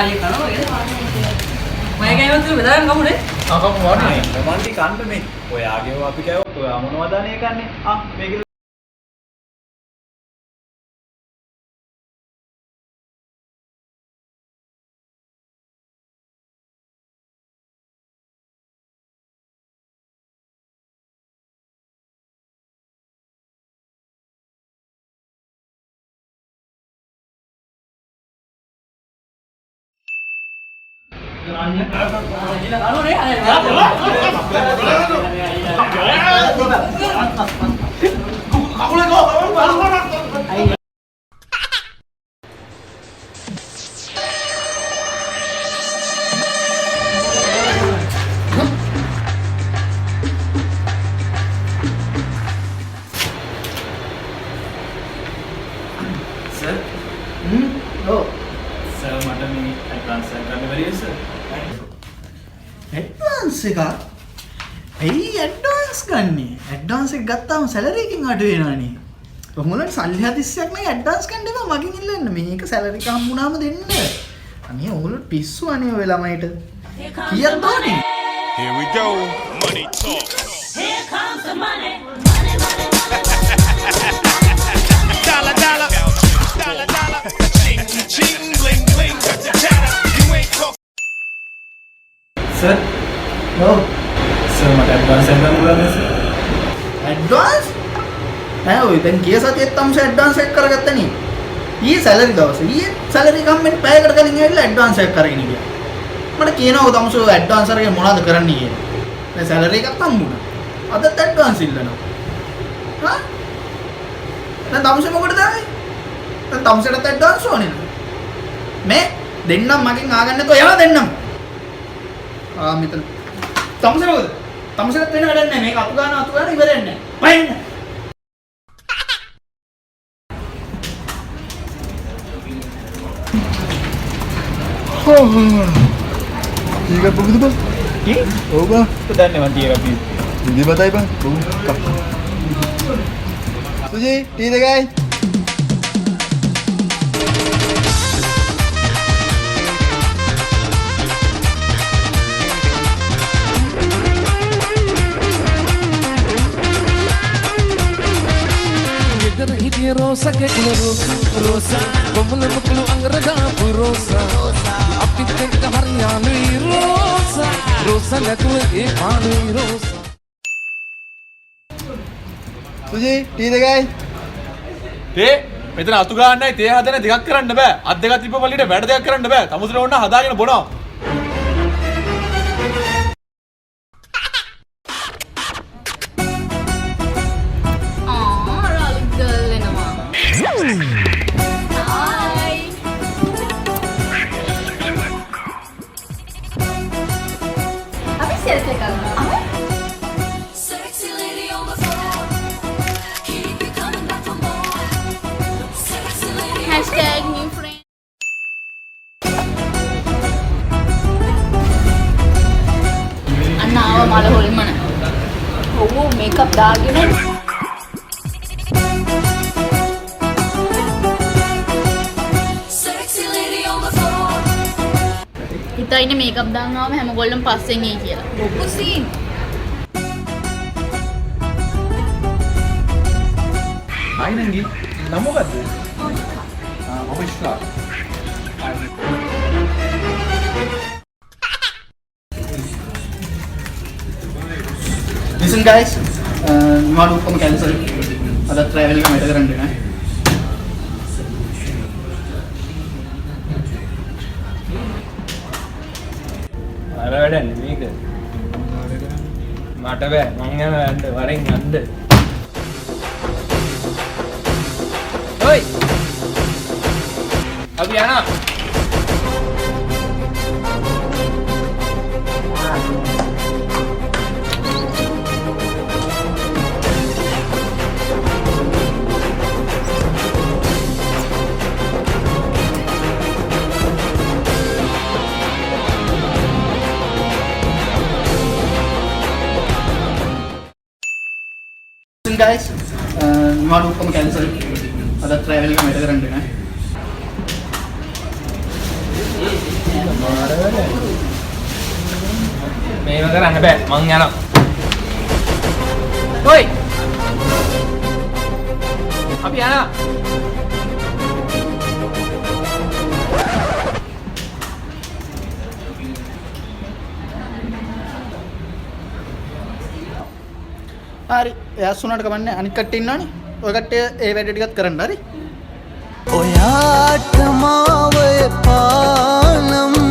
ये खाना हो गया मैं क्या मतलब बता रहा हूँ kamu warna ya? Memang di kantor nih. Kowe age අපි කෑවොත් ඔයා මොනවද අනේ කන්නේ? මේක Sir? Oh. Sir, මට මේ ඇඩ්වාන්ස් එක ගන්න බැරිද sir? ඇඩ්වාන්ස් එකක්? ඇයි ඇඩ්වාන්ස් ගන්නේ? ඇඩ්වාන්ස් එක ගත්තාම සැලරි එකකින් අඩු වෙනවනේ. ඔහොමලට සල්ලි හදිස්සියක් නම් ඇඩ්වාන්ස් ගන්න එපා මගෙන් ඉල්ලන්න. මේක සැලරි එක හම්බුනාම දෙන්න. අනේ ඔයගොල්ලෝ පිස්සු අනේ ඔය ළමයිට. කීයක්ද ඕනේ? Here we go. Money talk. Here comes the money. Dollar, dollar. Dollar, dollar. Ching, ching, bling, bling. Chatter. You ain't talk. Sir? ඔව්. Sir, මට ඇඩ්වාන්ස් එක ගන්න පුළුවන්ද sir? ඇඩ්වාන්ස්? නෑ ඔය දැන් ගිය සතියේත් තමයි ඇඩ්වාන්ස් එක කරගත්තනේ. ඊයේ සැලරි දවසේ. ඊයේ සැලරි කම්මෙන් පැයකට කලින් ඇවිල්ලා ඇඩ්වාන්ස් එකක් කරගෙන ගියා. මට කියනවා තමසෝ ඇඩ්වාන්ස් අරගෙන මොනවද කරන්නේ කියලා. දැන් සැලරි එකක් හම්බුණා. අදත් ඇඩ්වාන්ස් ඉල්ලනවා. හා? දැන් තමසෝ මොකටද ආවේ? දැන් තමසට ඇඩ්වාන්ස් ඕනේ නේද? මේ දෙන්නම් මගෙන් ආගන්න නැතෝ යනවා දෙන්නම්. මෙතන තමසට මොකද? තමසට වෙන වැඩක් නැහැ. මේක අතු ගන්න ඉවරෙන්නේ නැහැ. වයින්. Tiga begitu bang? Oh bang. දන්නේ මන් තියලා අපි. Hindi ba tayo bang? Suji, tea guys. Hiti rosa ke rosa, bamul muklu angraga rosa. Api teka haryani rosa, rosa latu e pani rosa. Suji, tea guys. තේ මෙතන අතු ගන්නයි තේ හදන දෙකක් කරන්න බෑ. අත් දෙකක් තිබ්බ පල්ලියට වැඩ දෙකක් කරන්න බෑ. තමුසල ඕන හදාගෙන බොනවා. Sexy lady on the floor. Keep you coming back for more. Sexy lady. Hashtag new friend. අන්න ආව මල හොල්මන. ඔව් මේකප් දාගෙන Sexy lady on the floor. හිතා ඉන්නේ මේකප් දාන්න ආවම හැමගොල්ලම පස්සෙන් එයි කියලා. ලොකු සීන්. Hi Nangi. Nama මොකද්ද? Official. Listen guys, නිවාඩු ඔක්කොම කැන්සල්. අද ට්‍රැවල් එක මට කරන්න නෑ. අර වැඩන්නේ මේක. මට බෑ මං යනවා යන්න වරෙන් යන්න. ඔයි. අපි යනවා. guys, නිවාඩු ඔක්කොම කැන්සල්. අද ට්‍රැවල් එක මට කරන්න නෑ. මේව කරන්න බෑ මං යනවා. ඔයි. අපි යනවා. හරි එයාස් වුණාට කමන්නේ අනිත් කට්ටිය ඉන්නවනේ. ඔය කට්ටිය ඒ වැඩ ටිකත් කරන්න හරි. ඔයාට මාව එපානම්